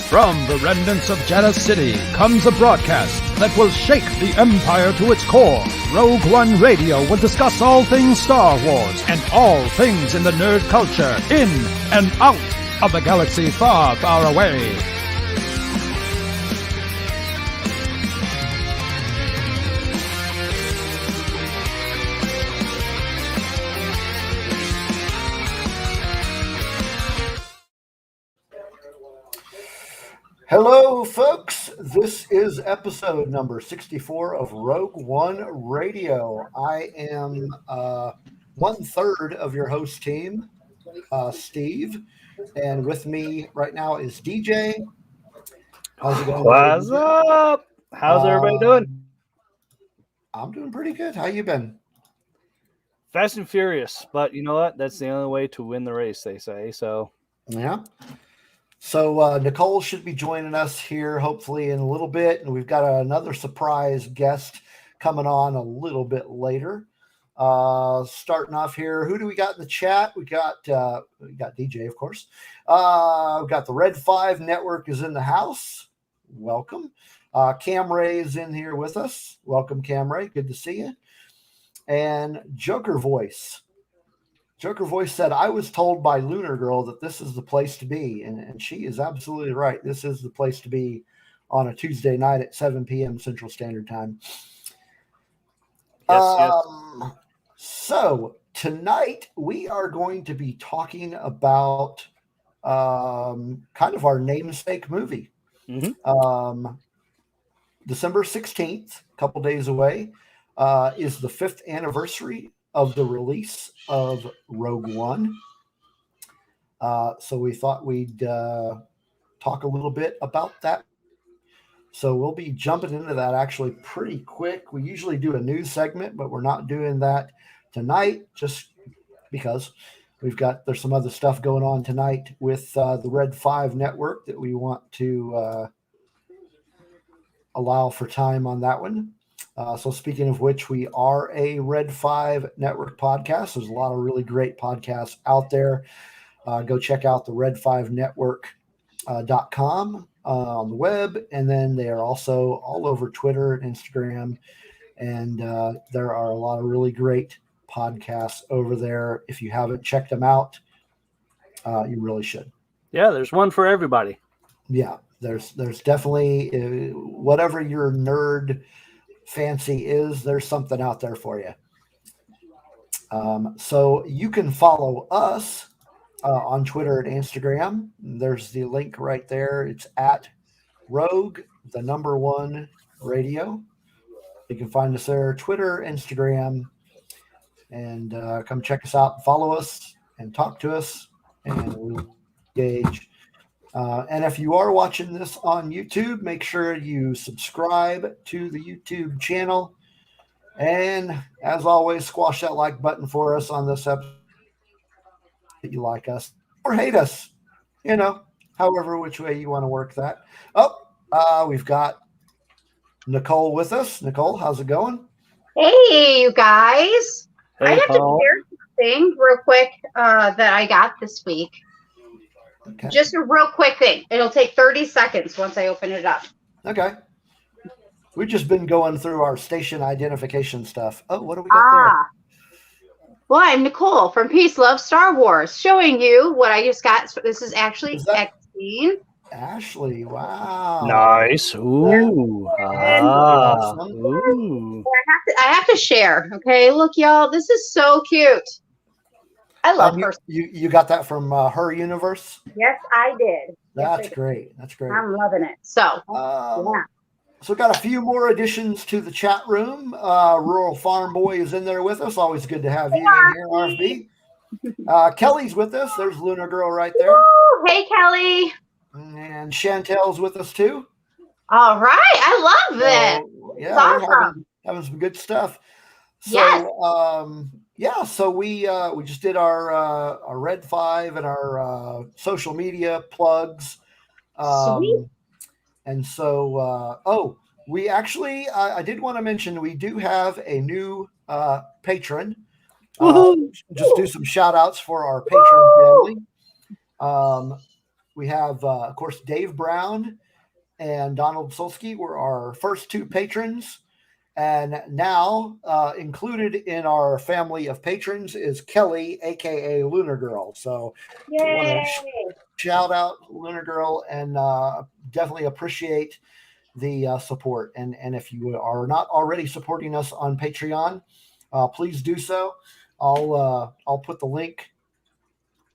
From the remnants of Jeddah City comes a broadcast that will shake the Empire to its core. Rogue One Radio will discuss all things Star Wars and all things in the nerd culture, in and out of the galaxy far, far away. Hello, folks. This is episode number 64 of Rogue One Radio. I am 1/3 of your host team, Steve, and with me right now is DJ. How's it going? What's up? How's everybody doing? I'm doing pretty good. How you been? Fast and furious, but you know what? That's the only way to win the race, they say. So yeah. So Nicole should be joining us here hopefully in a little bit, and we've got another surprise guest coming on a little bit later. Starting off here, who do we got in the chat? We got DJ, of course. We've got the Red 5 Network is in the house. Welcome. Cam Ray is in here with us. Welcome, Cam Ray. Good to see you. And Joker Voice. Joker Voice said, I was told by Lunar Girl that this is the place to be. And she is absolutely right. This is the place to be on a Tuesday night at 7 p.m. Central Standard Time. yes. So tonight we are going to be talking about kind of our namesake movie. Mm-hmm. December 16th, a couple days away, is the 5th anniversary of the release of Rogue One. So we thought we'd talk a little bit about that. So we'll be jumping into that actually pretty quick. We usually do a news segment, but we're not doing that tonight just because there's some other stuff going on tonight with the Red 5 Network that we want to allow for time on that one. So speaking of which, we are a Red 5 Network podcast. There's a lot of really great podcasts out there. Go check out the red5network.com on the web. And then they are also all over Twitter and Instagram. And there are a lot of really great podcasts over there. If you haven't checked them out, you really should. Yeah, there's one for everybody. Yeah, there's definitely whatever your nerd fancy is, there's something out there for you. So you can follow us on Twitter and Instagram. There's the link right there. It's at Rogue, the number 1 radio. You can find us there, Twitter, Instagram, and come check us out, follow us, and talk to us, and we'll engage. And if you are watching this on YouTube, make sure you subscribe to the YouTube channel. And as always, squash that like button for us on this episode if you like us or hate us, however which way you want to work that. We've got Nicole with us. Nicole, how's it going? Hey, you guys. Hey, I have Paul. to share something real quick that I got this week. Okay. Just a real quick thing. It'll take 30 seconds once I open it up. Okay. We've just been going through our station identification stuff. Oh, what do we got there? Well, I'm Nicole from Peace Love Star Wars, showing you what I just got. So this is actually X-Scene. Ashley, wow. Nice. Ooh. Ooh. Ooh. I have to share. Okay, look, y'all. This is so cute. I love her. You got that from her universe? Yes, I did. That's great. That's great. I'm loving it. So, yeah. So got a few more additions to the chat room. Rural Farm Boy is in there with us. Always good to have you in here, RFB. Kelly's with us. There's Lunar Girl right there. Woo! Hey, Kelly. And Chantel's with us too. All right. I love it. Yeah, It's we're awesome. having some good stuff. So Yes. so we just did our Red 5 and our social media plugs. Sweet. And so we actually I did want to mention we do have a new patron. Just do some shout outs for our patron family. We have of course Dave Brown and Donald Solsky were our first two patrons. And now included in our family of patrons is Kelly, aka Lunar Girl. So I want to shout out Lunar Girl and definitely appreciate the support. And if you are not already supporting us on Patreon, please do so. I'll put the link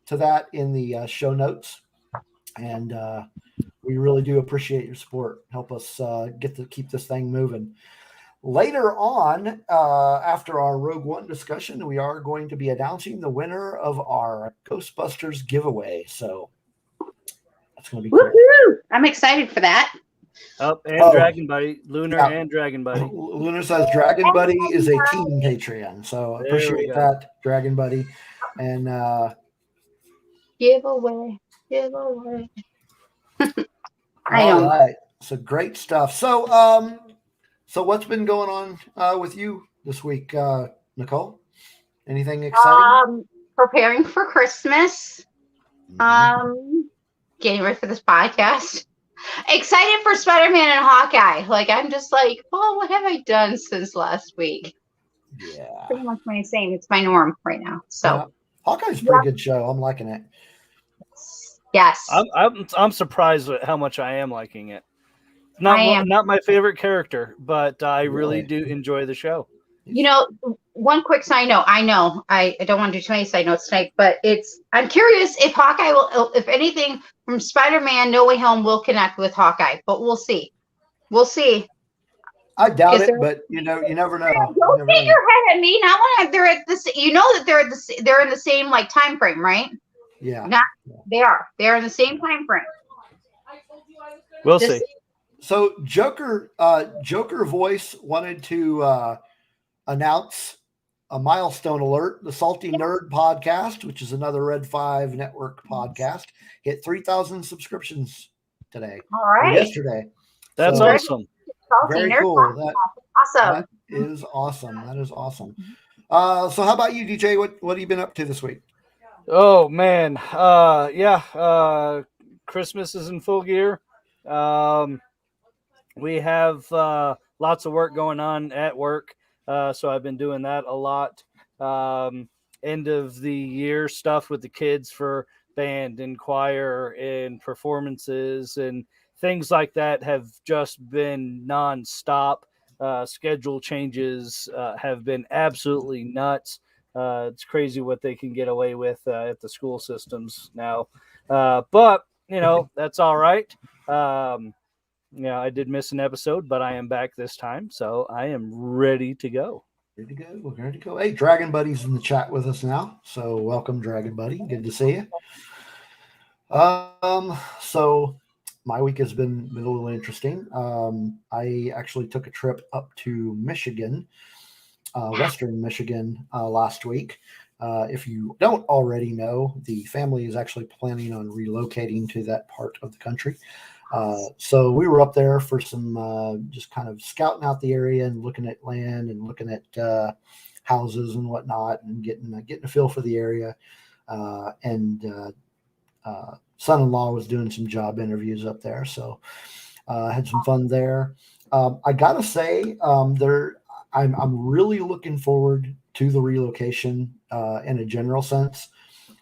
to that in the show notes. And we really do appreciate your support. Help us keep this thing moving. Later on, after our Rogue One discussion, we are going to be announcing the winner of our Ghostbusters giveaway. So that's going to be cool. I'm excited for that. Dragon Buddy, Lunar and Dragon Buddy. Lunar says Dragon Buddy is a team Patreon. So appreciate that, Dragon Buddy. And giveaway. All right. So great stuff. So what's been going on with you this week, Nicole? Anything exciting? Preparing for Christmas. Getting ready for this podcast. Excited for Spider-Man and Hawkeye. Like, I'm just like, oh, what have I done since last week? Yeah. Pretty much my same. It's my norm right now. So Hawkeye's a pretty good show. I'm liking it. Yes. I'm surprised at how much I am liking it. Not my favorite character, but I really do enjoy the show. You know, one quick side note. I know I don't want to do too many side notes tonight, but I'm curious if Hawkeye will, if anything from Spider-Man No Way Home will connect with Hawkeye, but we'll see. We'll see. I doubt it, but you never know. Don't hit your head at me. Not when they're at this. You know that they're in the same like time frame, right? Yeah. They are. They're in the same time frame. We'll see. So Joker Voice wanted to announce a milestone alert. The Salty Nerd podcast, which is another Red 5 network podcast, hit 3,000 subscriptions today. All right. Yesterday. That's awesome. Very cool. Awesome. That is awesome. So how about you, DJ? What have you been up to this week? Oh man. Christmas is in full gear. We have lots of work going on at work. So I've been doing that a lot. End of the year stuff with the kids for band and choir and performances and things like that have just been nonstop. Schedule changes have been absolutely nuts. It's crazy what they can get away with at the school systems now. But, that's all right. I did miss an episode, but I am back this time, so I am ready to go. Ready to go. Hey, Dragon Buddy's in the chat with us now, so welcome, Dragon Buddy. Good to see you. So my week has been a little interesting. I actually took a trip up to Michigan, Western Michigan, last week. If you don't already know, the family is actually planning on relocating to that part of the country. So we were up there for some just kind of scouting out the area and looking at land and looking at houses and whatnot and getting a feel for the area. Son-in-law was doing some job interviews up there, so had some fun there. I gotta say, I'm really looking forward to the relocation in a general sense.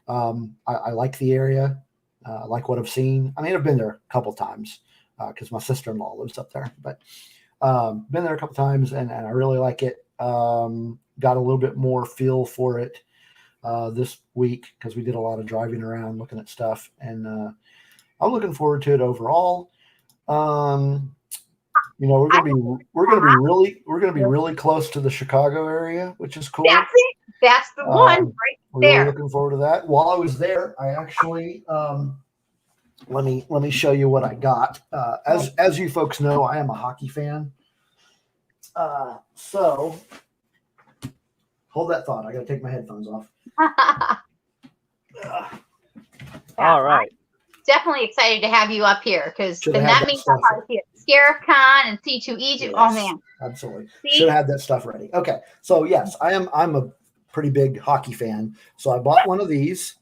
I like the area. I like what I've seen. I mean, I've been there a couple times because my sister-in-law lives up there, but been there a couple times and I really like it. Got a little bit more feel for it this week because we did a lot of driving around looking at stuff, and I'm looking forward to it overall. We're gonna be really close to the Chicago area, which is cool. That's it. That's the one right we're there. Really looking forward to that. While I was there, I actually let me show you what I got. As you folks know, I am a hockey fan. So hold that thought. I got to take my headphones off. All right. Definitely excited to have you up here because then that means I'll probably see Scarif Con and C2 Egypt. Yes, oh man, absolutely. Should have had that stuff ready. Okay, so yes, I'm a pretty big hockey fan. So I bought one of these.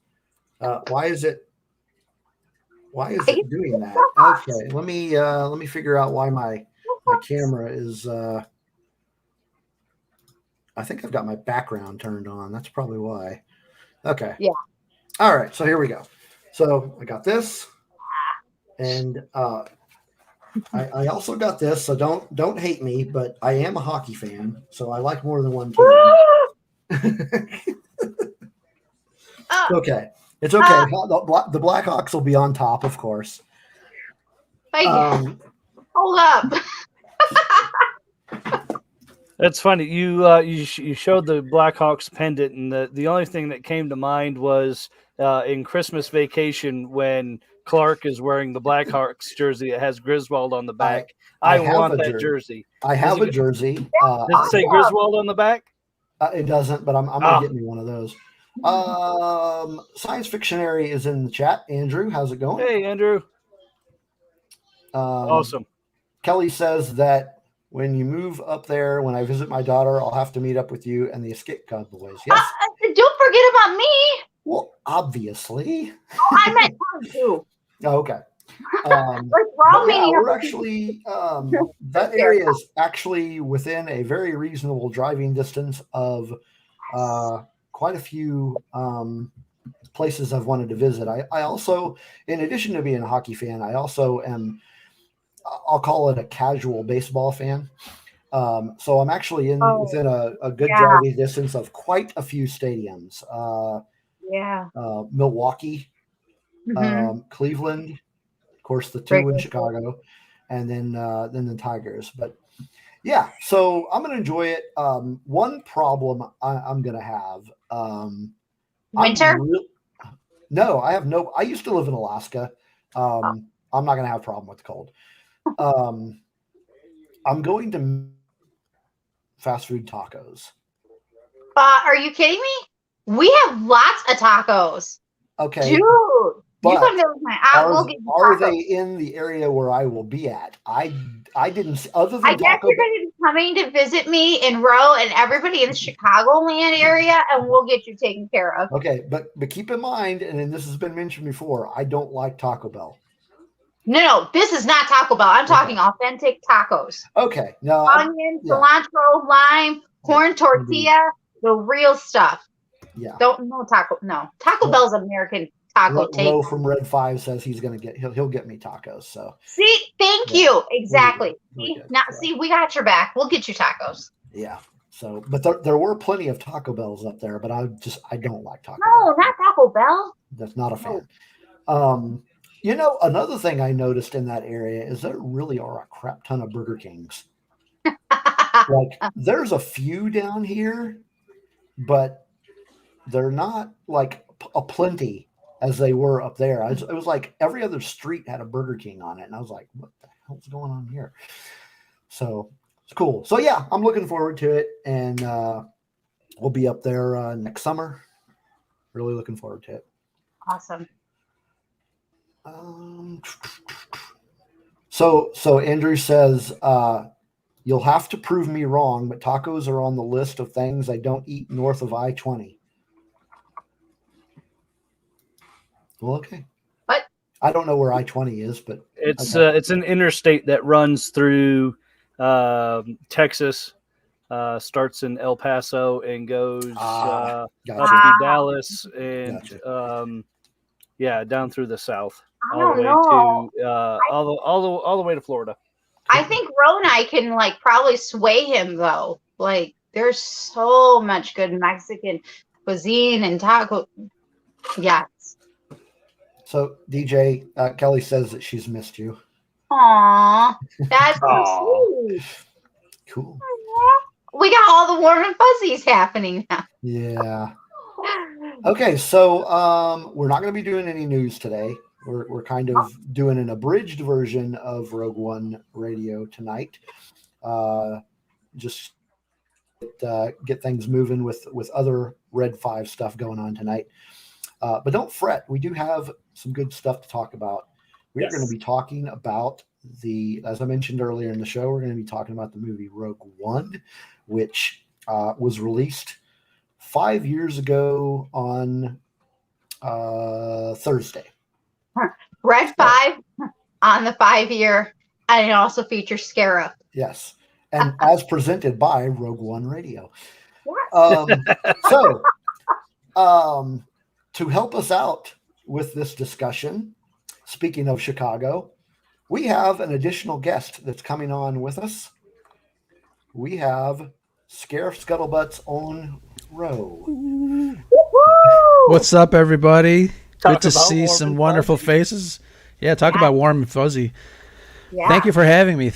Why is it doing that? Okay, let me figure out why my camera is. I think I've got my background turned on. That's probably why. Okay. Yeah. All right. So here we go. So I got this, and I also got this. So don't hate me, but I am a hockey fan, so I like more than one team. Okay, it's okay. The Blackhawks will be on top, of course. Hold up. That's funny. You showed the Blackhawks pendant, and the only thing that came to mind was in Christmas Vacation when Clark is wearing the Blackhawks jersey. It has Griswold on the back. I want that jersey. I have a jersey. Does it say Griswold on the back? It doesn't, but I'm gonna get me one of those. Science Fictionary is in the chat. Andrew, how's it going? Hey, Andrew. Awesome. Kelly says that when you move up there, when I visit my daughter, I'll have to meet up with you and the Escape Cod boys. Yes. Don't forget about me. Well, obviously. I meant Tom too. Oh, okay. We're actually that area is actually within a very reasonable driving distance of quite a few places I've wanted to visit. I also, in addition to being a hockey fan, I also am, I'll call it a casual baseball fan. So I'm actually within a good driving distance of quite a few stadiums. Milwaukee, Cleveland, of course, the two in Chicago, and then the Tigers. But yeah, so I'm going to enjoy it. One problem I'm going to have. Winter? No, I have no. I used to live in Alaska. I'm not going to have a problem with the cold. I'm going to fast food tacos. Are you kidding me? We have lots of tacos. Okay. Dude, you can go with my are they in the area where I will be at? I didn't see, other than I guess you're going to be coming to visit me in Row and everybody in the Chicagoland area, and we'll get you taken care of. Okay, but keep in mind, and this has been mentioned before, I don't like Taco Bell. No, this is not Taco Bell. I'm talking authentic tacos. Okay. No. Onion, cilantro, lime, corn tortilla, the real stuff. Yeah. Taco Bell's American taco taste. Ro from Red 5 says he's gonna he'll get me tacos. So see, thank you. Exactly. We got your back. We'll get you tacos. Yeah. So, but there were plenty of Taco Bells up there, but I don't like Taco Bell. No, not Taco Bell. That's not a fan. Another thing I noticed in that area is there really are a crap ton of Burger Kings. Like, there's a few down here, but they're not like a plenty as they were up there. It was like every other street had a Burger King on it, and I was like, what the hell's going on here? So it's cool. So yeah, I'm looking forward to it, and we'll be up there next summer. Really looking forward to it. Awesome. So Andrew says, you'll have to prove me wrong, but tacos are on the list of things I don't eat north of I-20. Well, okay. What? I don't know where I-20 is, but it's an interstate that runs through Texas, starts in El Paso and goes up to Dallas and down through the south. All the way to Florida. I think Ro and I can probably sway him though. Like, there's so much good Mexican cuisine and taco. Yes. So DJ Kelly says that she's missed you. Aw, that's so sweet. Cool. We got all the warm and fuzzies happening now. Yeah. Okay, so we're not going to be doing any news today. We're kind of doing an abridged version of Rogue One Radio tonight. Just get things moving with other Red 5 stuff going on tonight. But don't fret, we do have some good stuff to talk about. We're going to be talking about as I mentioned earlier in the show, we're going to be talking about the movie Rogue One, which was released 5 years ago on Thursday. Red 5 on the 5-year, and it also features Scarif. Yes. And as presented by Rogue One Radio. To help us out with this discussion, speaking of Chicago, we have an additional guest that's coming on with us. We have Scarif Scuttlebutt's own Ro. What's up, everybody? Good to about see warm some and wonderful fuzzy. faces. Yeah, talk about warm and fuzzy. Yeah. Thank you for having me.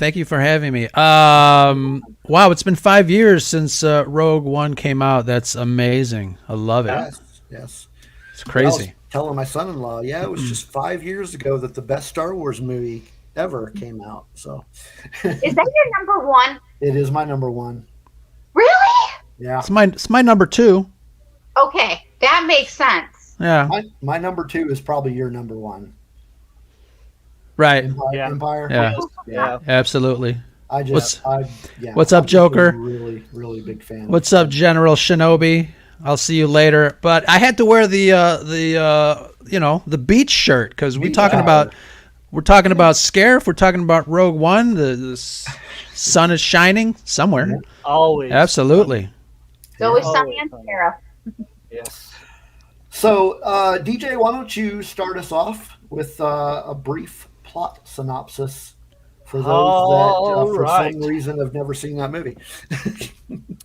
Wow, it's been 5 years since Rogue One came out. That's amazing. I love it. Yes. It's crazy. I was telling my son-in-law, it was just 5 years ago that the best Star Wars movie ever came out. So, Is that your number one? it is my number one. Really? Yeah, It's my number 2. Okay, that makes sense. Yeah, my number 2 is probably your number 1. right. Empire. Yeah, Yeah. absolutely. What's up, Joker? Really, really big fan. What's up, General Shinobi? I'll see you later. But I had to wear the beach shirt because we're talking about Scarif. We're talking about Rogue One. The sun is shining somewhere. Always. Absolutely. It's always Yeah. sunny on Scarif. Yes. So, DJ, why don't you start us off with a brief plot synopsis for those that, for some reason, have never seen that movie.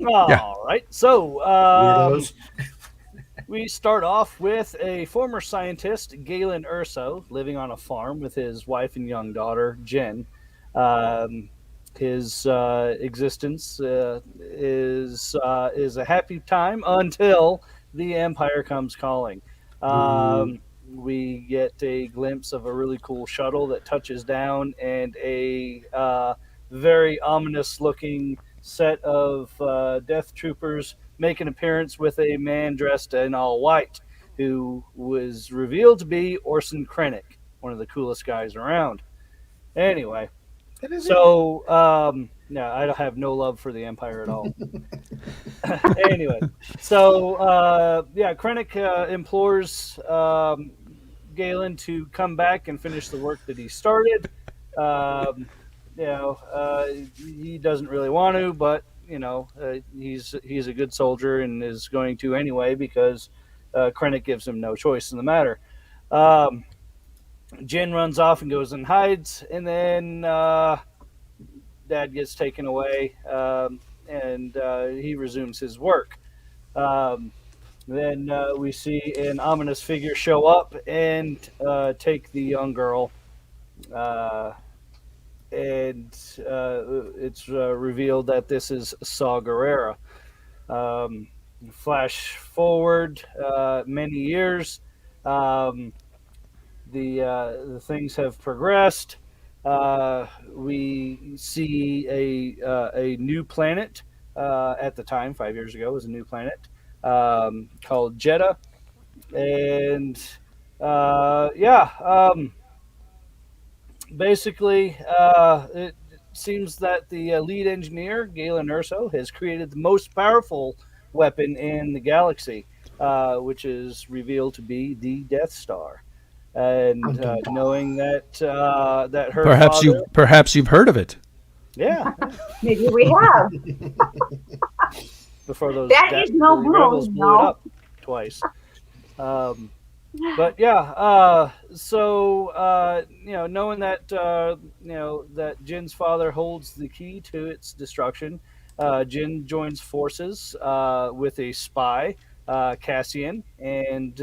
All right. So, Weirdos. we start off with a former scientist, Galen Erso, living on a farm with his wife and young daughter, Jen. His existence is a happy time until the Empire comes calling. We get a glimpse of a really cool shuttle that touches down, and a very ominous-looking set of death troopers make an appearance with a man dressed in all white, who was revealed to be Orson Krennic, one of the coolest guys around. Anyway, so I don't have no love for the Empire at all. Anyway, so Krennic implores Galen to come back and finish the work that he started. He doesn't really want to, but he's a good soldier and is going to anyway because Krennic gives him no choice in the matter. Jin runs off and goes and hides, and then Dad gets taken away, and he resumes his work. Then we see an ominous figure show up and take the young girl, and it's revealed that this is Saw Gerrera. Flash forward many years. The things have progressed. We see a new planet. At the time, 5 years ago, was a new planet called Jeddah, and basically, it seems that the lead engineer, Galen Erso, has created the most powerful weapon in the galaxy, which is revealed to be the Death Star. And knowing that her perhaps you've heard of it. Yeah, Maybe we have. before those That is no rebels blow, blew it no. up twice. But knowing that that Jin's father holds the key to its destruction, Jin joins forces with a spy, Cassian, and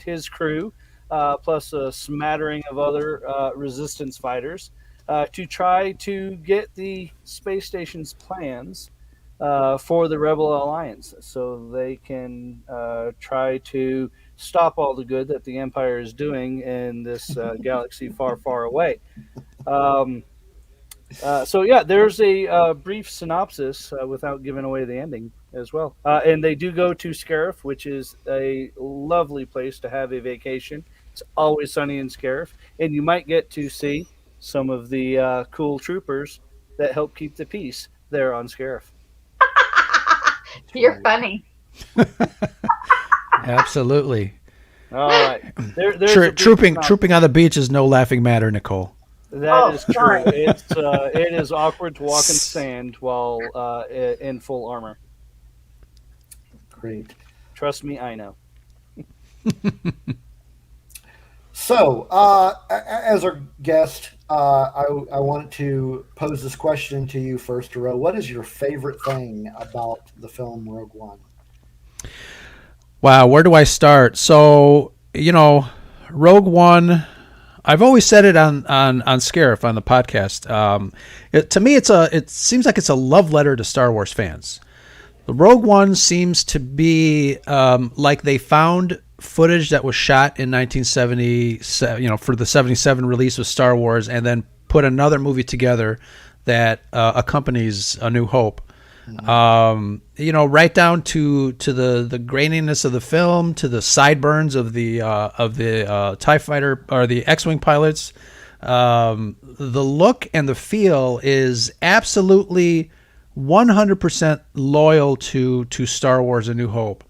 his crew, plus a smattering of other resistance fighters, to try to get the space station's plans for the Rebel Alliance, so they can try to stop all the good that the Empire is doing in this galaxy far, far away. Um, so yeah, there's a brief synopsis without giving away the ending as well. And they do go to Scarif, which is a lovely place to have a vacation. It's always sunny in Scarif, and you might get to see some of the cool troopers that help keep the peace there on Scarif. You're funny. Absolutely. All right, there's a brief Trooping synopsis. on the beach is no laughing matter, Nicole. That Oh, is true. sorry. It is awkward to walk in sand while in full armor. Great. Trust me, I know. So, as our guest, I wanted to pose this question to you first, Ro. What is your favorite thing about the film Rogue One? Wow, where do I start? So, Rogue One. I've always said it on Scarif on the podcast. To me, it seems like it's a love letter to Star Wars fans. The Rogue One seems to be like they found footage that was shot in 1977, for the 77 release of Star Wars, and then put another movie together that accompanies A New Hope. Right down to the graininess of the film, to the sideburns of the TIE fighter or the X-wing pilots. The look and the feel is absolutely 100% loyal to Star Wars: A New Hope,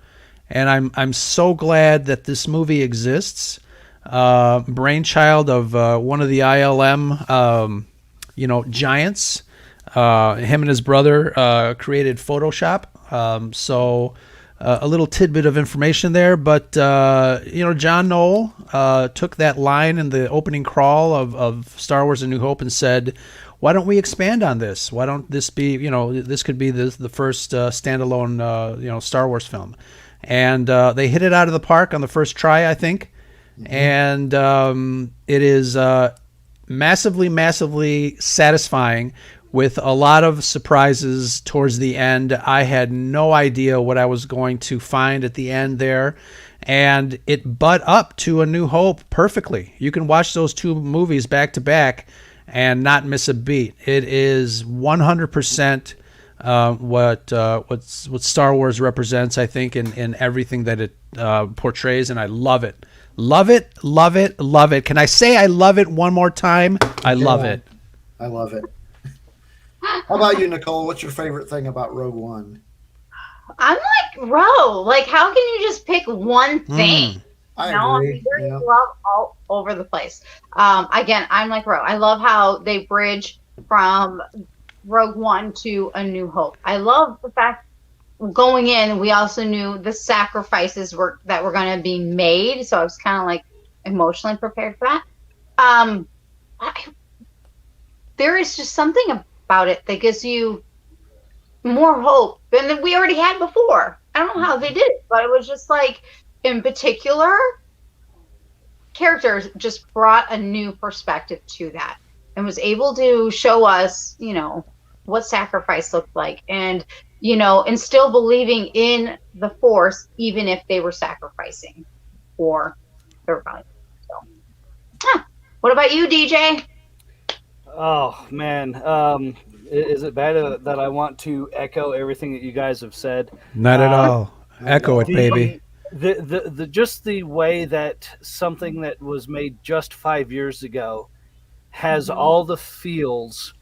and I'm so glad that this movie exists. Brainchild of one of the ILM giants. Him and his brother created Photoshop. A little tidbit of information there, but John Knoll took that line in the opening crawl of Star Wars: A New Hope and said, "Why don't we expand on this? Why don't this be, this could be the first standalone, Star Wars film?" And they hit it out of the park on the first try, I think. Mm-hmm. And it is massively, massively satisfying, with a lot of surprises towards the end. I had no idea what I was going to find at the end there, and it butt up to A New Hope perfectly. You can watch those two movies back to back and not miss a beat. It is 100% what Star Wars represents, I think, in everything that it portrays, and I love it. Love it, love it, love it. Can I say I love it one more time? I love it. I love it. How about you, Nicole? What's your favorite thing about Rogue One? I'm like Ro. Like, how can you just pick one thing? I I agree. mean, there's love all over the place. Again, I'm like Ro. I love how they bridge from Rogue One to A New Hope. I love the fact going in, we also knew the sacrifices that were going to be made, so I was kind of like emotionally prepared for that. There is just something about it that gives you more hope than we already had before. I don't know how they did it, but it was just like, in particular, characters just brought a new perspective to that and was able to show us, what sacrifice looked like, and and still believing in the Force, even if they were sacrificing for their value. So, what about you, DJ? Oh man, is it bad that I want to echo everything that you guys have said? Not at all. Echo it, baby. The just the way that something that was made just 5 years ago has all the feels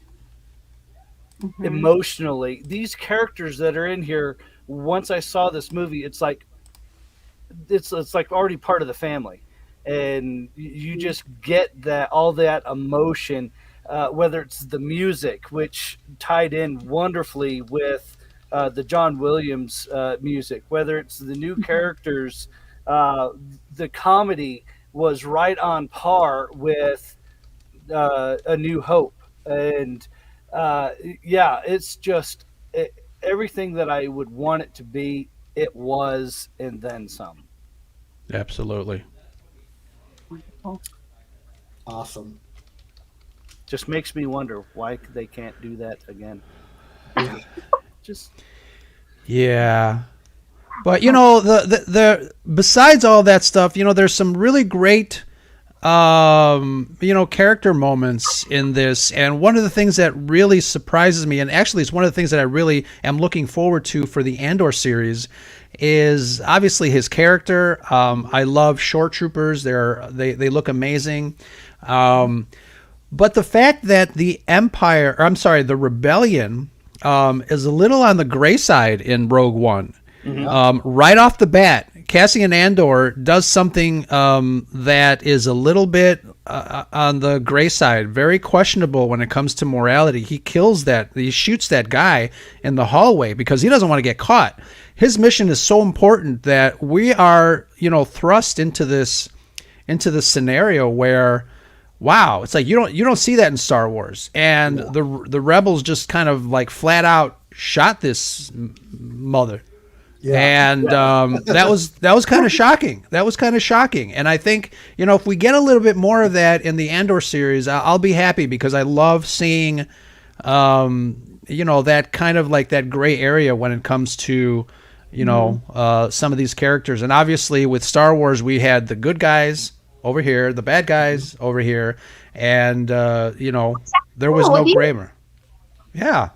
emotionally. These characters that are in here, once I saw this movie, it's like already part of the family, and you just get that all that emotion. Whether it's the music, which tied in wonderfully with the John Williams music, whether it's the new characters, the comedy was right on par with A New Hope. And it's just everything that I would want it to be, it was, and then some. Absolutely. Awesome. Just makes me wonder why they can't do that again. Yeah. But the besides all that stuff, there's some really great character moments in this. And one of the things that really surprises me, and actually it's one of the things that I really am looking forward to for the Andor series, is obviously his character. I love shore troopers. They look amazing. But the fact that the rebellion is a little on the gray side in Rogue One. Right off the bat, Cassian Andor does something that is a little bit on the gray side, very questionable when it comes to morality. He shoots that guy in the hallway because he doesn't want to get caught. His mission is so important that we are, thrust into this scenario where, wow, it's like you don't see that in Star Wars, and the rebels just kind of like flat out shot this mother. Yeah. And that was kind of shocking. That was kind of shocking. And I think, if we get a little bit more of that in the Andor series, I'll be happy, because I love seeing, that kind of like that gray area when it comes to, some of these characters. And obviously with Star Wars, we had the good guys over here, the bad guys over here. And, there was no grammar. Yeah.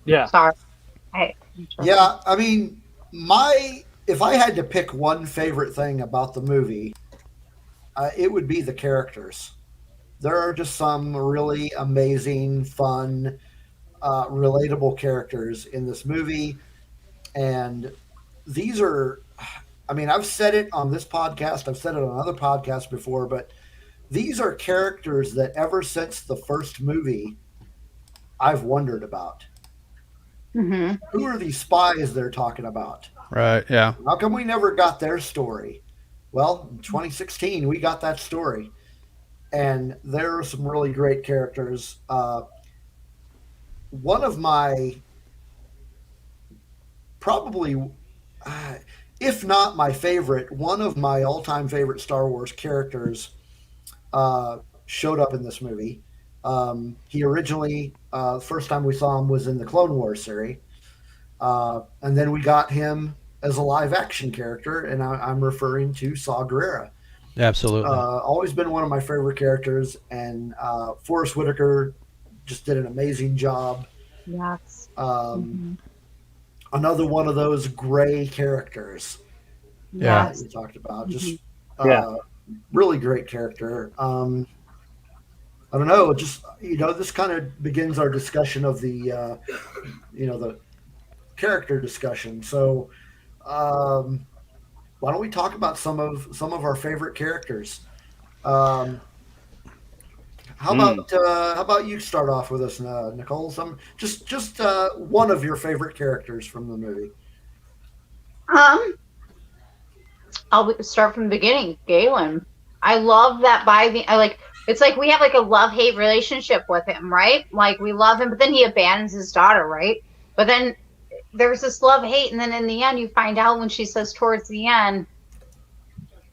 Yeah. Sorry. Yeah. I mean, if I had to pick one favorite thing about the movie, it would be the characters. There are just some really amazing, fun, relatable characters in this movie. And these are, I've said it on this podcast, I've said it on other podcasts before, but these are characters that ever since the first movie, I've wondered about. Mm-hmm. Who are these spies they're talking about? Right, yeah. How come we never got their story? Well, in 2016, we got that story. And there are some really great characters. One of my, probably, if not my favorite, one of my all-time favorite Star Wars characters showed up in this movie. He originally, the first time we saw him was in the Clone Wars series. And then we got him as a live action character, and I'm referring to Saw Gerrera. Absolutely. Always been one of my favorite characters, and Forrest Whitaker just did an amazing job. Yes. Another one of those gray characters that you talked about. Just really great character. I don't know, just, this kind of begins our discussion of the, the character discussion. So, why don't we talk about some of our favorite characters? How about you start off with us, Nicole? Some just one of your favorite characters from the movie. I'll start from the beginning. Galen. I love that it's like we have like a love-hate relationship with him, right? Like we love him, but then he abandons his daughter, right? But then there's this love-hate, and then in the end you find out when she says towards the end,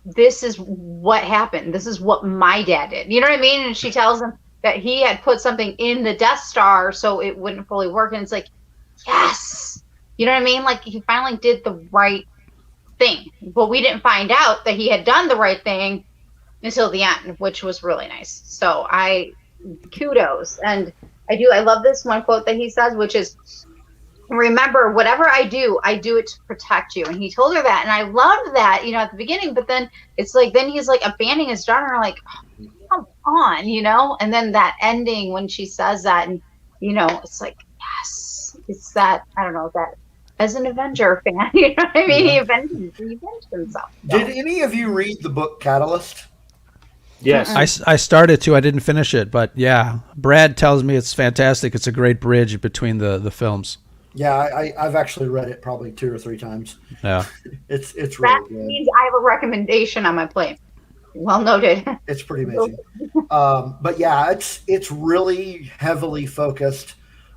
this is what happened. This is what my dad did. You know what I mean? And she tells him that he had put something in the Death Star so it wouldn't fully work. And it's like, yes. You know what I mean? Like he finally did the right thing. But we didn't find out that he had done the right thing until the end, which was really nice. So kudos. And I love this one quote that he says, which is, remember, whatever I do it to protect you. And he told her that. And I loved that, at the beginning. But then it's like, then he's like abandoning his daughter. Like, oh, come on, and then that ending when she says that, and, it's like, yes, it's that, I don't know, that as an Avenger fan, you know what I mean? Yeah. He avenged himself. So. Did any of you read the book Catalyst? Yes. I started to. I didn't finish it. But, yeah, Brad tells me it's fantastic. It's a great bridge between the films. Yeah, I've actually read it probably 2 or 3 times. Yeah, it's really that good. Means I have a recommendation on my plate. Well noted. It's pretty amazing. But yeah, it's really heavily focused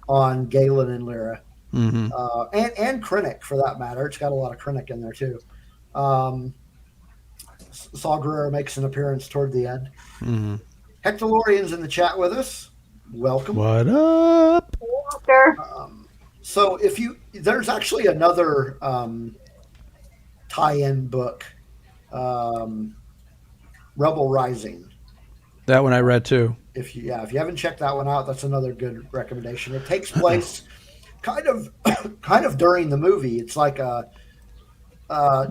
on Galen and Lyra, and Krennic for that matter. It's got a lot of Krennic in there too. Saw Gerrera makes an appearance toward the end. Mm-hmm. Hectolorian's in the chat with us. Welcome. What up? So there's actually another tie-in book, Rebel Rising. That one I read too. If you haven't checked that one out, that's another good recommendation. It takes place kind of during the movie. It's like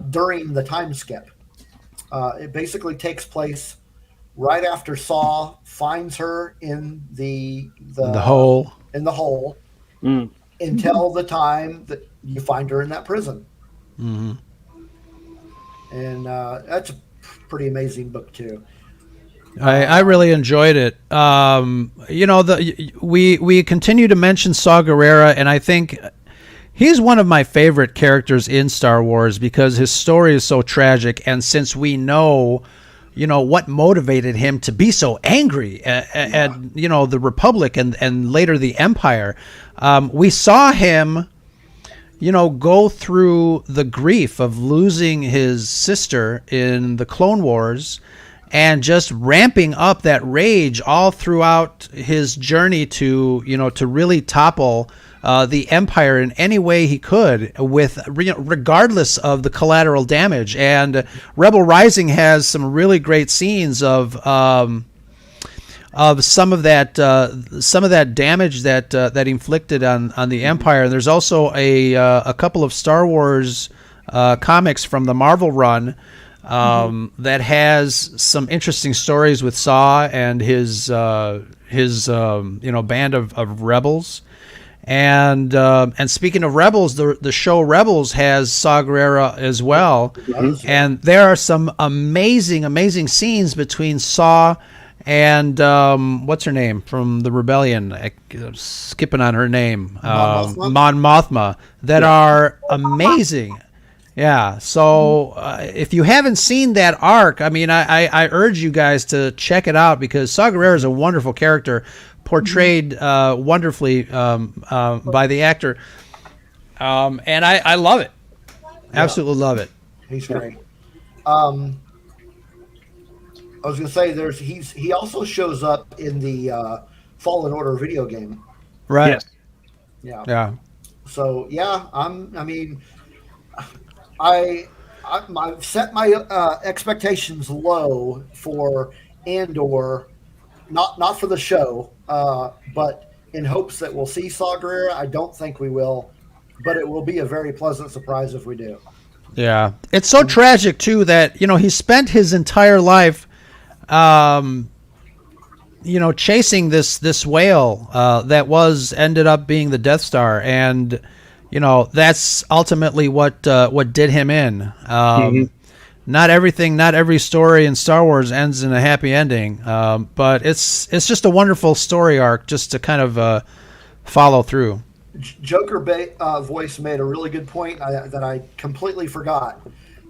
during the time skip. It basically takes place right after Saw finds her in the hole. In the hole, until the time that you find her in that prison. Mm-hmm. And that's a pretty amazing book too. I really enjoyed it. We continue to mention Saw Gerrera, and I think he's one of my favorite characters in Star Wars because his story is so tragic, and since we know what motivated him to be so angry at the Republic and later the Empire, we saw him go through the grief of losing his sister in the Clone Wars and just ramping up that rage all throughout his journey to really topple the Empire in any way he could, with regardless of the collateral damage. And Rebel Rising has some really great scenes of some of that damage that inflicted on the Empire. And there's also a couple of Star Wars comics from the Marvel run that has some interesting stories with Saw and his band of rebels. And speaking of Rebels, the show Rebels has Saw Gerrera as well, and there are some amazing scenes between Saw and what's her name from the Rebellion? I'm skipping on her name, Mon Mothma, that are amazing. Yeah, so if you haven't seen that arc, I mean, I urge you guys to check it out because Saw Gerrera is a wonderful character, portrayed wonderfully by the actor, and I love it. Absolutely love it. He's great. I was going to say he also shows up in the Fallen Order video game. Right. Yes. Yeah. So I've set my expectations low for Andor, not for the show, but in hopes that we'll see Saw Gerrera. I don't think we will, but it will be a very pleasant surprise if we do. Yeah, it's so tragic too that he spent his entire life, chasing this whale that ended up being the Death Star, and that's ultimately what did him in. Not every story in Star Wars ends in a happy ending, but it's just a wonderful story arc just to kind of follow through. Joker voice made a really good point that I completely forgot.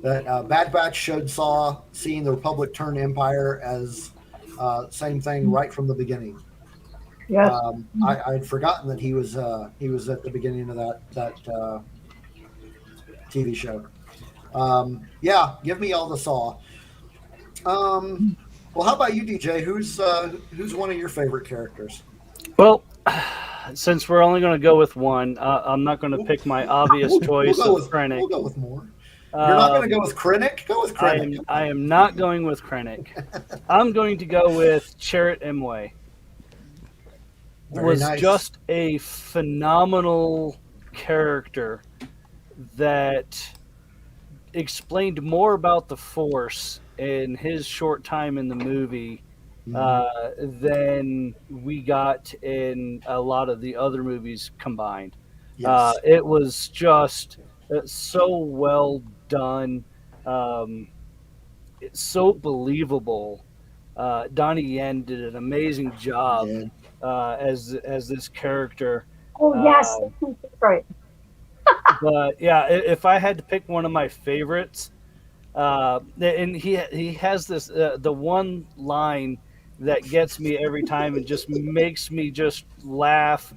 That Bad Batch showed Saw seeing the Republic turn Empire as same thing right from the beginning. Yes. I'd forgotten that he was at the beginning of that TV show. Yeah, give me all the Saw. Well, how about you, DJ? Who's one of your favorite characters? Well, since we're only going to go with one, I'm not going to pick my obvious choice of Krennic. We'll go with more. You're not going to go with Krennic? Go with Krennic. I am not going with Krennic. I'm going to go with Chirrut Imwe. Was nice. Just a phenomenal character that explained more about the Force in his short time in the movie than we got in a lot of the other movies combined. Yes. It was just so well done. It's so believable. Donnie Yen did an amazing job as this character. Oh, yes. Right. But yeah, if I had to pick one of my favorites, and he has this the one line that gets me every time and just makes me just laugh.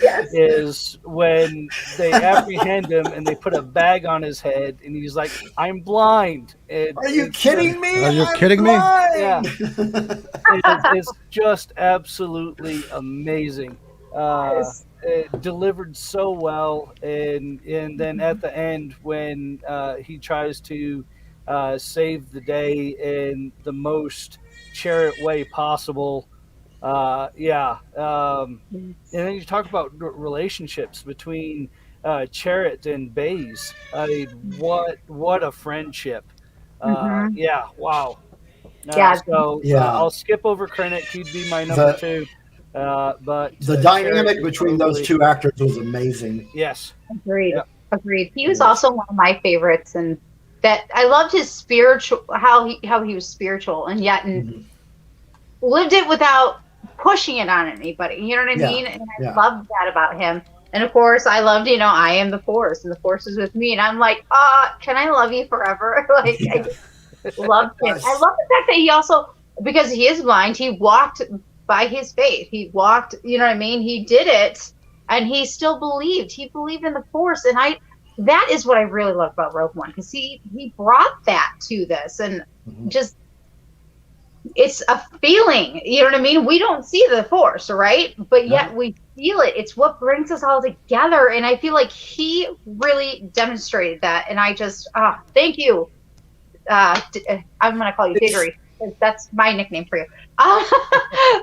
Yes. Is when they apprehend him and they put a bag on his head and he's like, "I'm blind." Are you kidding me? Are you kidding me? Yeah. It's just absolutely amazing. Yes. it delivered so well, and then at the end when he tries to save the day in the most chariot way possible. Yeah. And then you talk about relationships between Chariot and Baze. I mean, what a friendship. Mm-hmm. Yeah, wow. Yeah. Yeah. I'll skip over Krennic. He'd be my number The two. But the Chariot dynamic is between those totally two actors was amazing. yes. Agreed. Yep. Agreed. He It was was. also one of my favorites, and that I loved his spiritual how he was spiritual, and yet Mhm. lived it without pushing it on anybody. You know what I Yeah. mean? And I Yeah. loved that about him. And of course, I loved, I am the force, and the force is with me. And I'm like, can I love you forever? Like, I Yeah. just loved him. I Yes. love the fact that he also, because he is blind, he walked by his faith. He walked, you know what I mean? He did it, and he still believed. He believed in the force, and that is what I really love about Rogue One, because he brought that to this, and Mhm. just it's a feeling, you know what I mean? We don't see the force, right? But yet No. we feel it. It's what brings us all together. And I feel like he really demonstrated that. And I just, thank you. I'm going to call you It's Diggory. That's my nickname for you. Uh,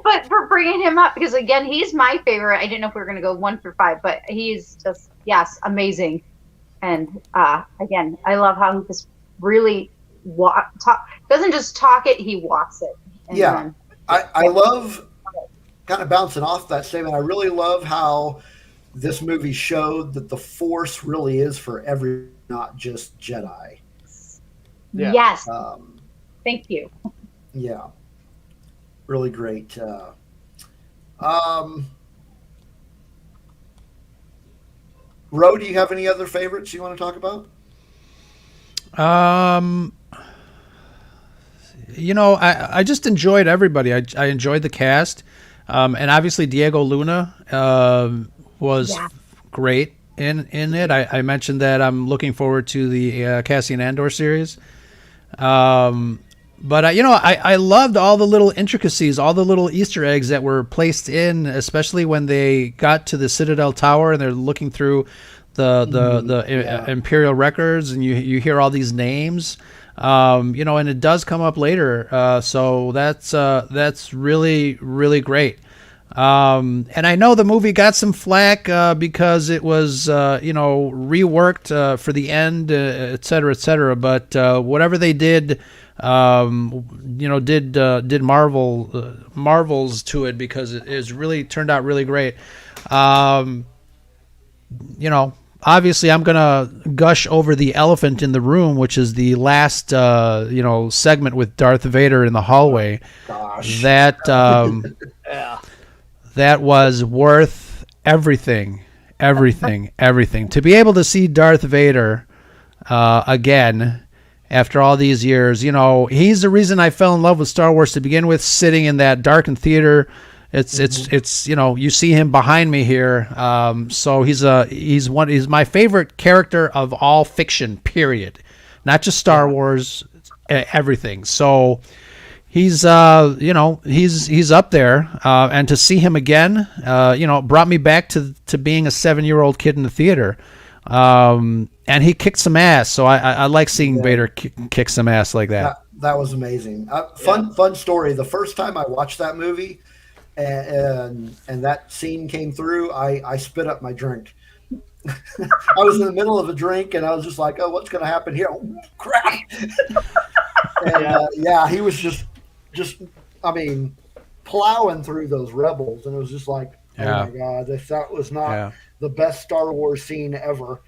but for bringing him up, because again, he's my favorite. I didn't know if we were going to go 1 through 5, but he's just, yes, amazing. And again, I love how he just really doesn't just talk it, he walks it. And yeah. then, I love kind of bouncing off that statement. I really love how this movie showed that the Force really is for every, not just Jedi. Yeah. yes, Um, thank you. yeah, really great. Um, Ro, do you have any other favorites you want to talk about? Um, I just enjoyed everybody. I enjoyed the cast, and obviously Diego Luna was Yeah. great in it. I mentioned that I'm looking forward to the Cassian Andor series. But I loved all the little intricacies, all the little Easter eggs that were placed in, especially when they got to the Citadel Tower and they're looking through the Imperial records, and you hear all these names. And it does come up later. So that's really, really great. And I know the movie got some flack because it was reworked for the end, et cetera, et cetera. But whatever they did, did marvels to it, because it is really turned out really great. Obviously I'm gonna gush over the elephant in the room, which is the last segment with Darth Vader in the hallway. Gosh. Yeah. That was worth everything. To be able to see Darth Vader again after all these years. He's the reason I fell in love with Star Wars to begin with, sitting in that darkened theater. It's you see him behind me here. So he's my favorite character of all fiction, period. Not just Star Wars, everything. So he's he's up there, and to see him again, brought me back to being a 7-year-old kid in the theater. And he kicked some ass, so I like seeing Vader kick some ass like that. That was amazing. Fun story. The first time I watched that movie, and that scene came through, I spit up my drink. I was in the middle of a drink, and I was just like, "Oh, what's going to happen here? Oh, crap!" And he was just, I mean, plowing through those rebels, and it was just like, "Oh my god, that was not the best Star Wars scene ever."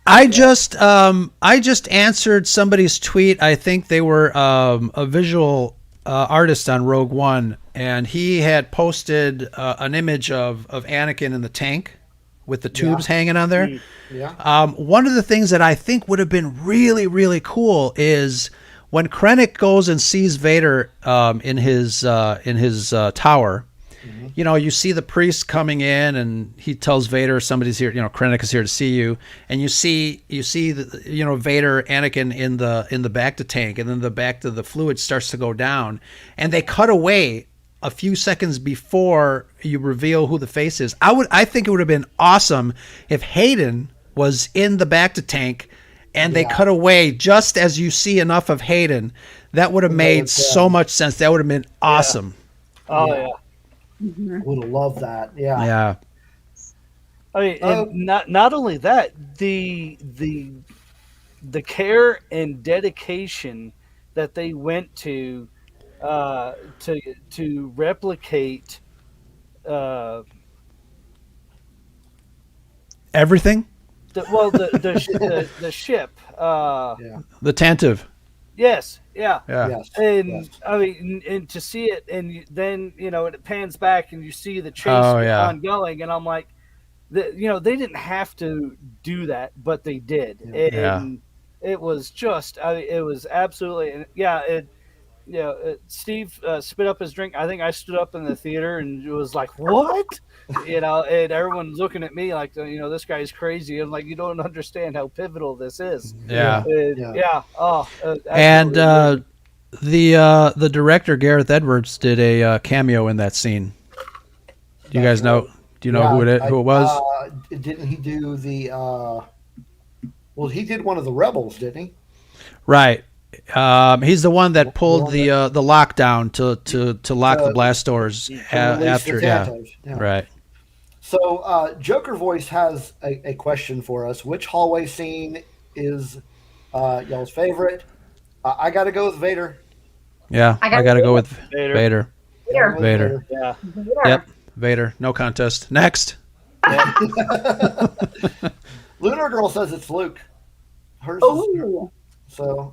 I just answered somebody's tweet. I think they were a visual artist on Rogue One, and he had posted an image of Anakin in the tank with the tubes hanging on there. Yeah. One of the things that I think would have been really, really cool is when Krennic goes and sees Vader in his tower. Mm-hmm. You see the priest coming in, and he tells Vader somebody's here. Krennic is here to see you, and you see Vader, Anakin in the back to tank, and then the back to the fluid starts to go down, and they cut away a few seconds before you reveal who the face is. I think it would have been awesome if Hayden was in the back to tank and they cut away just as you see enough of Hayden. That would have made so much sense. That would have been awesome. Oh yeah. Would have loved that. Yeah. Yeah. I mean, and not only that, the care and dedication that they went to replicate Everything? the ship. The Tantive. Yes, yeah. Yes. And I mean, and to see it, and then it pans back, and you see the chase ongoing, and I'm like, they didn't have to do that, but they did, and it was just, it was absolutely, Steve spit up his drink. I think I stood up in the theater and it was like, what? And everyone's looking at me like, this guy's crazy. I'm like, you don't understand how pivotal this is. Yeah. Oh, and the director Gareth Edwards did a cameo in that scene. Do you guys know? Do you know who it was? Didn't he do the? Well, he did one of the rebels, didn't he? Right. He's the one that pulled the lockdown to lock the blast doors after. Right. So Joker Voice has a question for us. Which hallway scene is y'all's favorite? I got to go with Vader. Yeah, I got to go with Vader. Vader. Yeah. Yep. Vader. No contest. Next. Lunar Girl says it's Luke. Hers is, so.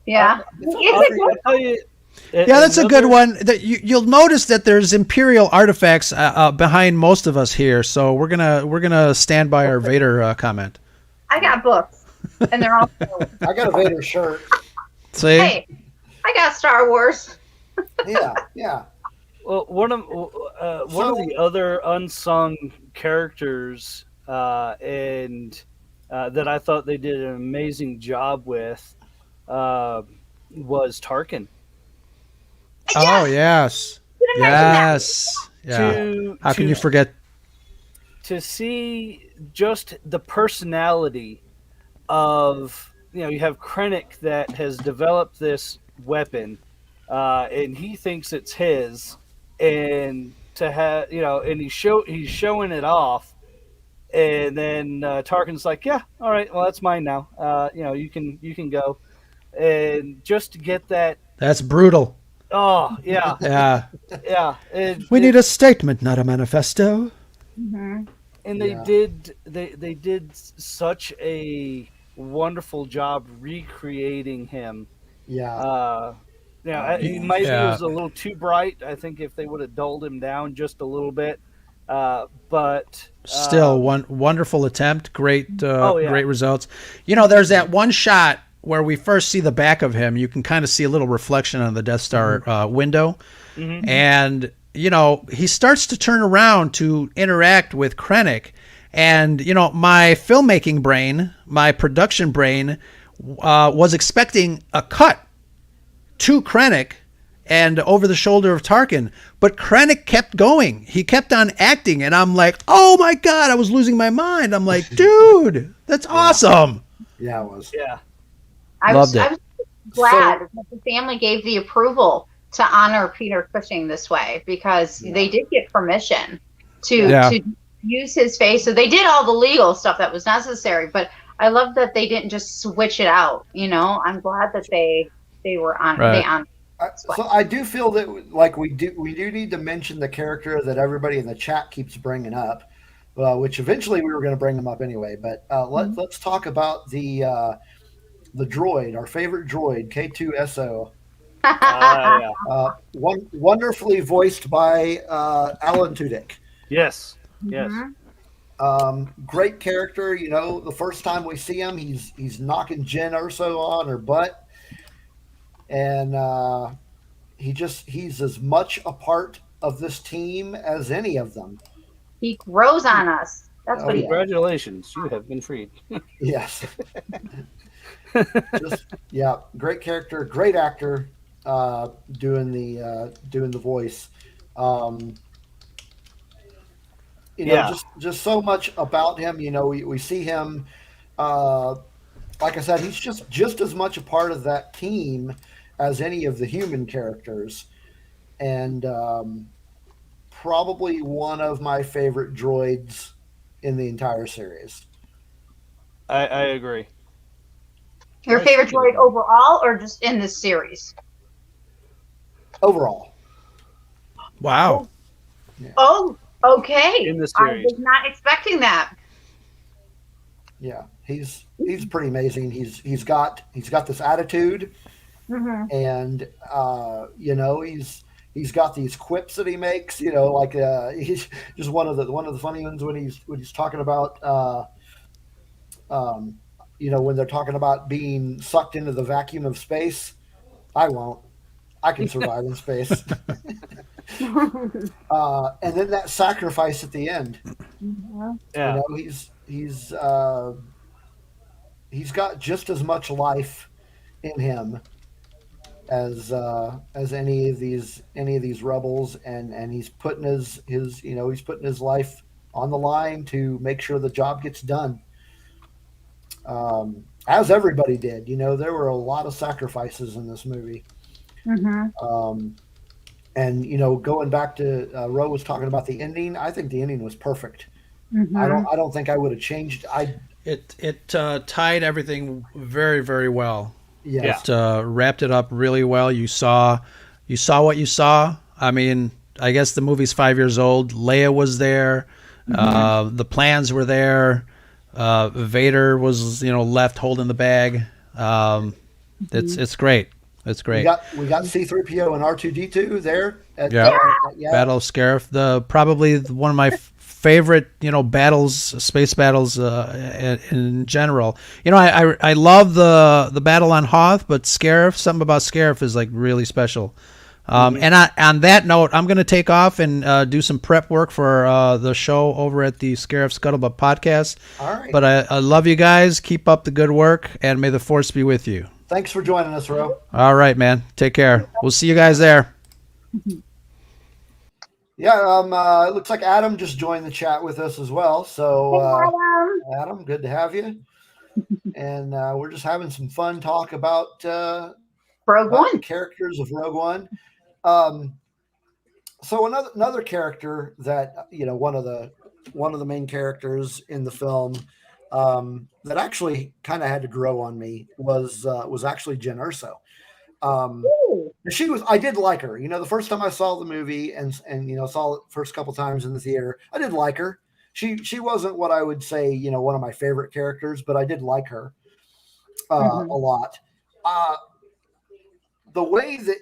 Yeah. That's a good one. You'll notice that there's Imperial artifacts behind most of us here, so we're gonna stand by our Vader comment. I got books, and they're all. I got a Vader shirt. See? Hey, I got Star Wars. Yeah. Well, one of the other unsung characters, and that I thought they did an amazing job with, was Tarkin. Oh yes. Yes. Yeah. How can you forget? To see just the personality of, you have Krennic that has developed this weapon, and he thinks it's his, and to have, and he's showing it off, and then Tarkin's like, yeah, all right, well, that's mine now. You can go, and just to get that. That's brutal. Oh yeah. Yeah. We need a statement, not a manifesto. Mm-hmm. And they did such a wonderful job recreating him. Yeah. He maybe was a little too bright. I think if they would have dulled him down just a little bit, but still one wonderful attempt. Great results. There's that one shot where we first see the back of him. You can kind of see a little reflection on the Death Star window, and he starts to turn around to interact with Krennic, and my filmmaking brain, my production brain, was expecting a cut to Krennic and over the shoulder of Tarkin, but Krennic kept going. He kept on acting, and I'm like, oh my God, I was losing my mind. I'm like, dude, that's awesome. Yeah, it was. Yeah. I was glad that the family gave the approval to honor Peter Cushing this way, because they did get permission to use his face. So they did all the legal stuff that was necessary, but I love that they didn't just switch it out. I'm glad that they were on. Right. They honored. So I do feel that we do need to mention the character that everybody in the chat keeps bringing up, which eventually we were going to bring them up anyway. But let's talk about the droid, our favorite droid, K2SO. Wonderfully voiced by Alan Tudyk. Yes. Great character. The first time we see him, he's knocking Jen Erso on her butt, and he's as much a part of this team as any of them. He grows on us. That's what he is. Congratulations, you have been freed. Yes. Great character, great actor. doing the voice. Um, Yeah, just so much about him. We see him. Uh, like I said, he's just as much a part of that team as any of the human characters, and probably one of my favorite droids in the entire series I agree. Your Nice favorite droid speakerphone. overall, or just in this series? overall. Wow. Oh, oh, okay. In the I series. was not expecting that. Yeah, he's pretty amazing. He's got this attitude, Hmm. and he's got these quips that he makes. Like he's just one of the funny ones when he's talking about um, when they're talking about being sucked into the vacuum of space. I won't. I can survive in space. And then that sacrifice at the end. Yeah. He's got just as much life in him as any of these rebels, and he's putting he's putting his life on the line to make sure the job gets done. As everybody did. There were a lot of sacrifices in this movie. Hmm. Um, and going back to Ro was talking about the ending. I think the ending was perfect. I don't Hmm. I don't think I would have changed. It tied everything very, very well. Yeah. Yes. It wrapped it up really well. You saw what you saw. I mean, I guess the movie's 5 years old. Leia was there. Hmm. The plans were there. Vader was, left holding the bag. It's great. It's We great. got we got C-3PO and R2-D2 there at, Yeah. yeah. Battle of Scarif, probably one of my favorite, battles, space battles in general. I love the battle on Hoth, but Scarif, something about Scarif is like really special. And on that note, I'm going to take off and do some prep work for the show over at the Scarif Scuttlebutt podcast. All right. But I love you guys. Keep up the good work, and may the force be with you. Thanks for joining us, Ro. All right, man. Take care. We'll see you guys there. Yeah. It looks like Adam just joined the chat with us as well. So, Adam, good to have you. And we're just having some fun talk about Rogue the One. characters of Rogue One. Um, so another character that one of the main characters in the film that actually kind of had to grow on me was actually Jyn Erso. I did like her. The first time I saw the movie and saw it first couple times in the theater, I did like her. She wasn't what I would say one of my favorite characters, but I did like her a lot. The way that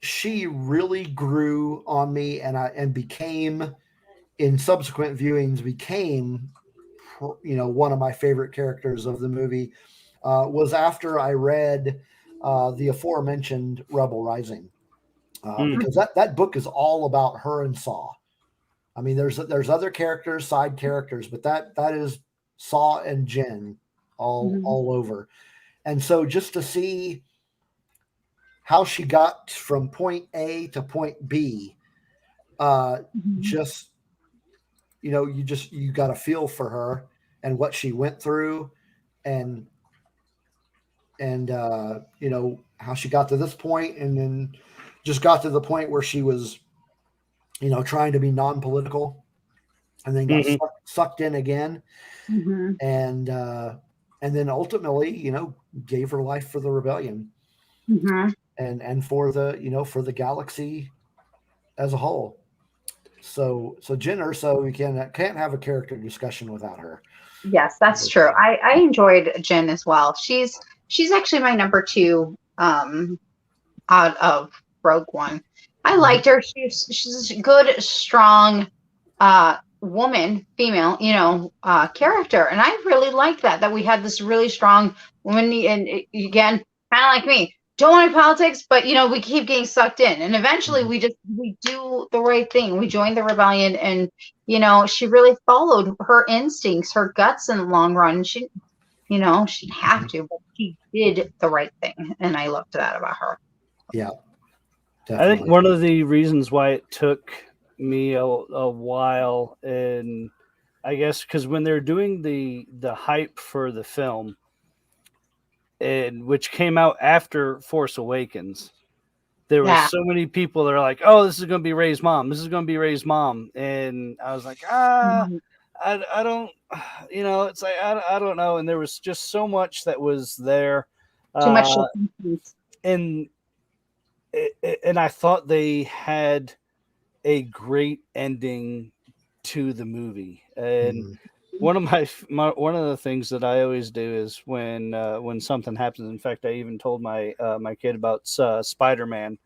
she really grew on me and became in subsequent viewings became one of my favorite characters of the movie was after I read the aforementioned Rebel Rising, because that book is all about her and Saw. I mean, there's other characters, side characters, but that is Saw and Jyn all over. And so just to see how she got from point A to point B, just you got a feel for her and what she went through, and how she got to this point, and then just got to the point where she was trying to be non-political, and then got sucked in again, and then ultimately gave her life for the rebellion, and for the galaxy as a whole. So Jyn Erso, we can't have a character discussion without her. Yes, that's true. I enjoyed Jyn as well. She's actually my number two out of Rogue One. I liked her. She's a good, strong woman, female, character, and I really liked that we had this really strong woman. And again, kind of like me, don't want to politics, but we keep getting sucked in, and eventually we do the right thing. We joined the rebellion, and she really followed her instincts, her guts in the long run. She didn't have to, but she did the right thing, and I loved that about her. Yeah. Definitely. I think one of the reasons why it took me a while, and I guess because when they're doing the hype for the film, and which came out after Force Awakens, there were Yeah. so many people that are like, "Oh, this is going to be Rey's mom. This is going to be Rey's mom," and I was like, I don't, it's like I don't know. And there was just so much that was there, Too much. and I thought they had a great ending to the movie. And one of one of the things that I always do is when something happens. In fact, I even told my my kid about Spider-Man,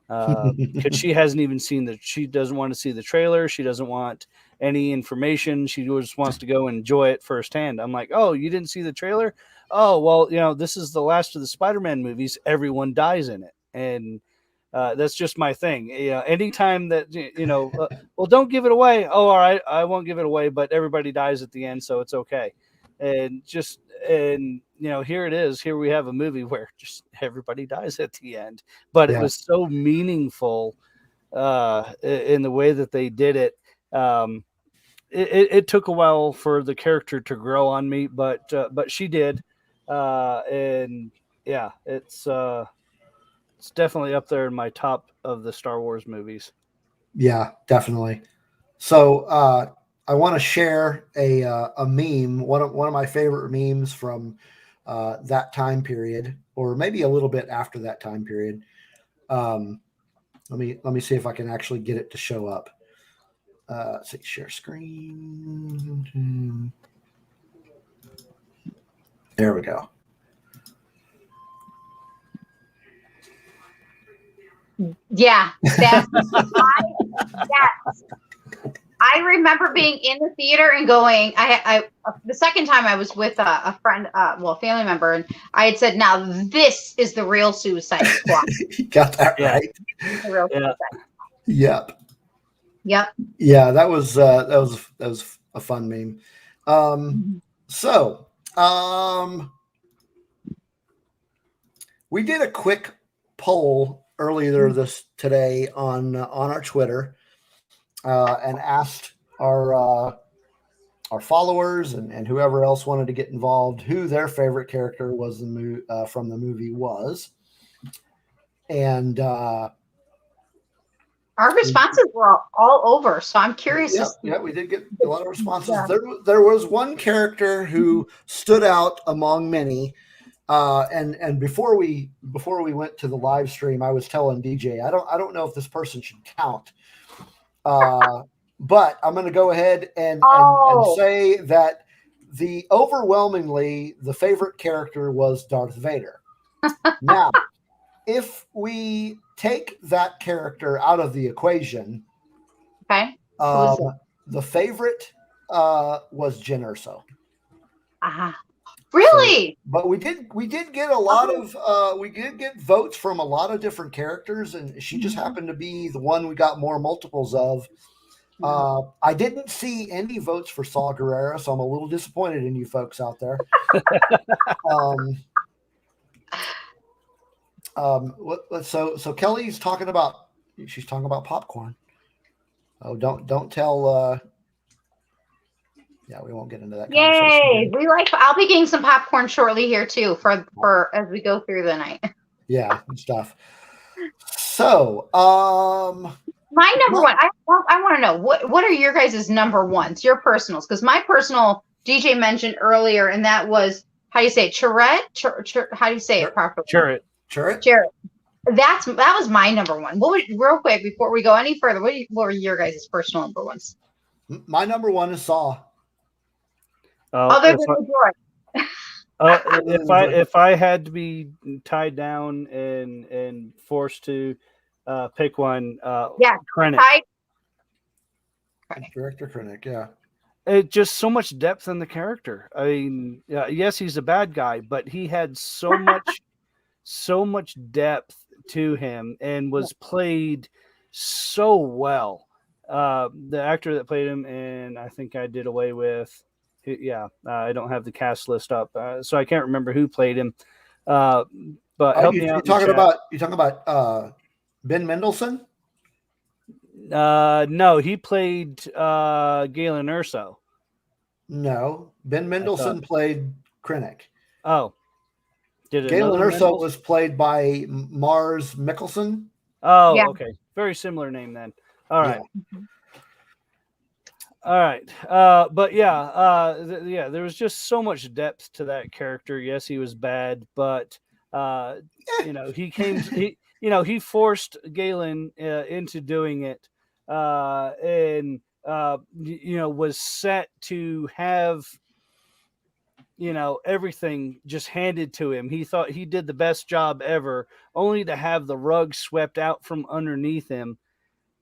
because she hasn't even seen she doesn't want to see the trailer. She doesn't want any information. She just wants to go and enjoy it firsthand. I'm like, oh, you didn't see the trailer? Oh, well, this is the last of the Spider-Man movies. Everyone dies in it. And that's just my thing. Anytime that, well, don't give it away. Oh, all right. I won't give it away, but everybody dies at the end. So it's okay. And here it is. Here we have a movie where just everybody dies at the end, but it was so meaningful in the way that they did it. It took a while for the character to grow on me, but she did. And yeah, it's definitely up there in my top of the Star Wars movies. Yeah, definitely. So I want to share a meme, one of my favorite memes from that time period, or maybe a little bit after that time period. Let me see if I can actually get it to show up. Let's see, share screen. There we go. Yeah, that's I remember being in the theater and going. I the second time I was with a friend, a family member, and I had said, "Now this is the real Suicide Squad." You got that right. The real Suicide Yep. Yep. Yeah, that was a fun meme. So we did a quick poll earlier today on our Twitter, and asked our followers and whoever else wanted to get involved who their favorite character was from the movie was, and our responses were all over, so I'm curious. Yeah, we did get a lot of responses. Yeah. There was one character who stood out among many. And before we went to the live stream, I was telling DJ, I don't know if this person should count, but I'm going to go ahead and say that overwhelmingly the favorite character was Darth Vader. Now, if we take that character out of the equation, okay, the favorite was Jyn Erso. Really? So, but we did get a lot of we did get votes from a lot of different characters, and she just happened to be the one we got more multiples of. I didn't see any votes for Saw Gerrera, so I'm a little disappointed in you folks out there. So Kelly's talking about popcorn. Oh, don't tell. Yeah, we won't get into that. Yay! I'll be getting some popcorn shortly here too for as we go through the night. Yeah, good stuff. So, my number one. I want to know what are your guys' number ones, your personals? Because my personal DJ mentioned earlier, and that was, how do you say it? Chirrut? How do you say it properly? Chirrut. That was my number one. Real quick before we go any further? What were your guys' personal number ones? My number one is Saw. Other than the droid. If I had to be tied down and forced to pick one, Krennic. Director Krennic, yeah. It just so much depth in the character. I mean, yes, he's a bad guy, but he had so much depth to him and was played so well. The actor that played him, and I think I did away with. I don't have the cast list up, so I can't remember who played him. But help me out. You're talking about Ben Mendelsohn? No, he played Galen Erso. No. Ben Mendelsohn played Krennic. Oh. Did Galen another Erso Mendels? was played by Mars Mikkelsen. Oh, Yeah. okay. Very similar name then. All right. Yeah. All right. But yeah, yeah, there was just so much depth to that character. Yes, he was bad, but he forced Galen into doing it, and was set to have everything just handed to him. He thought he did the best job ever, only to have the rug swept out from underneath him.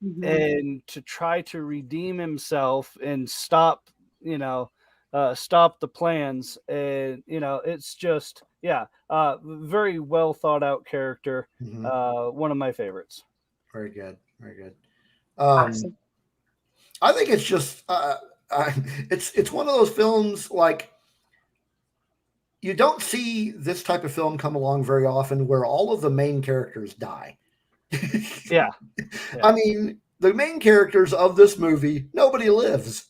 Mhm. And to try to redeem himself and stop the plans. And it's just very well thought out character. One of my favorites. Very good. Very good. Awesome. I think it's just it's one of those films, like, you don't see this type of film come along very often where all of the main characters die. Yeah. I mean, the main characters of this movie, nobody lives.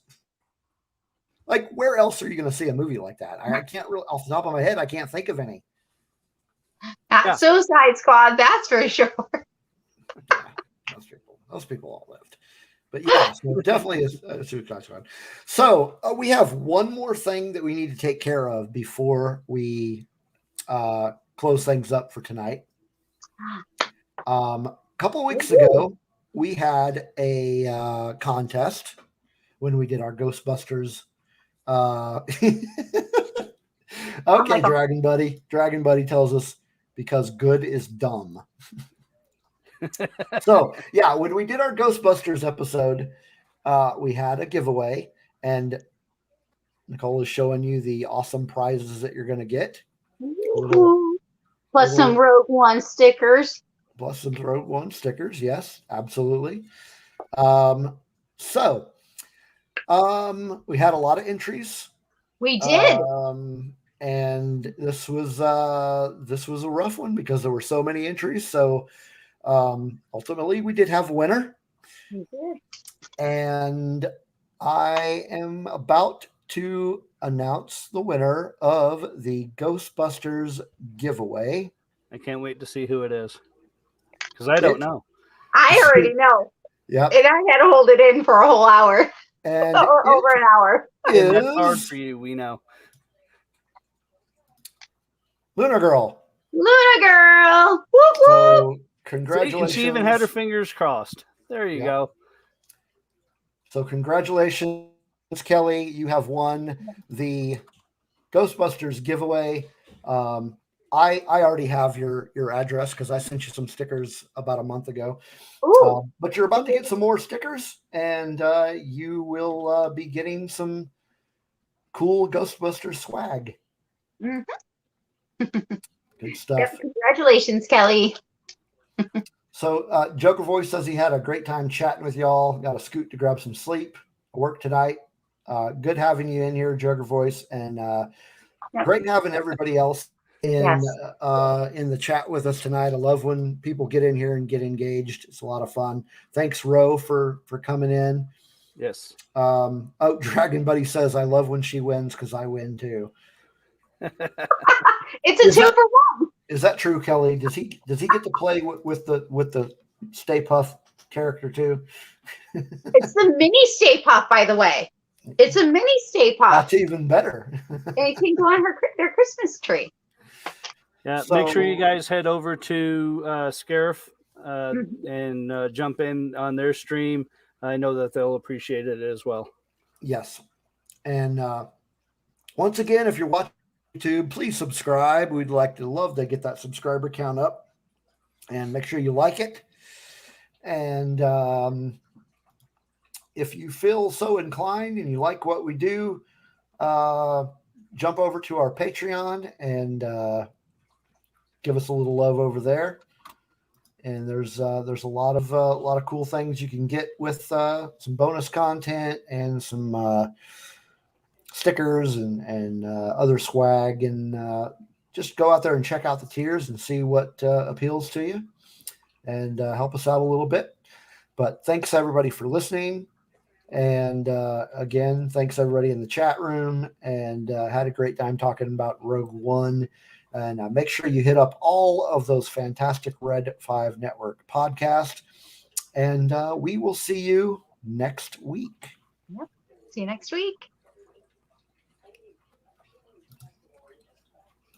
Like, where else are you going to see a movie like that? I can't really, off the top of my head, I can't think of any. Not Suicide Squad, that's for sure. Yeah, those people all lived. But yeah, so definitely is Suicide Squad. So we have one more thing that we need to take care of before we close things up for tonight. A couple of weeks ago, we had a contest when we did our Ghostbusters. Okay, Dragon Buddy. Dragon Buddy tells us because good is dumb. So, yeah, when we did our Ghostbusters episode, we had a giveaway, and Nicole is showing you the awesome prizes that you're going to get. Plus some Rogue One stickers. Plus some Rogue One stickers, yes, absolutely. So, we had a lot of entries. We did. And this was a rough one because there were so many entries. So ultimately, we did have a winner. We did. And I am about to announce the winner of the Ghostbusters giveaway. I can't wait to see who it is because I don't know. I already know. Yep. And I had to hold it in for a whole hour. And or over an hour. And that's hard for you, we know. Luna Girl. Luna Girl. Woo woo. So congratulations. She even had her fingers crossed. There you go. So congratulations, Kelly. You have won the Ghostbusters giveaway. I already have your address because I sent you some stickers about a month ago. But you're about to get some more stickers, and you will be getting some cool Ghostbusters swag. Mm-hmm. Good stuff. Yep, congratulations, Kelly. So Joker Voice says he had a great time chatting with y'all. Got to scoot to grab some sleep. Work tonight. Good having you in here, Joker Voice, and great having everybody else in the chat with us tonight. I love when people get in here and get engaged. It's a lot of fun. Thanks, Ro, for coming in. Yes. Dragon Buddy says I love when she wins because I win too. It's a 2 for 1. Is that true, Kelly? Does he get to play with the Stay Puft character too? It's the mini Stay Puft, by the way. It's a mini Stay Puft. That's even better. And it can go on their Christmas tree. Yeah, so, make sure you guys head over to Scarif and jump in on their stream. I know that they'll appreciate it as well. Yes. And once again, if you're watching YouTube, please subscribe. We'd love to get that subscriber count up, and make sure you like it. And if you feel so inclined and you like what we do, jump over to our Patreon and give us a little love over there. And there's a lot of cool things you can get with some bonus content and some stickers and other swag, and just go out there and check out the tiers and see what appeals to you. and help us out a little bit. But thanks everybody for listening. And again, thanks everybody in the chat room, and had a great time talking about Rogue One. And make sure you hit up all of those fantastic Red 5 Network podcasts. And we will see you next week. Yep. See you next week.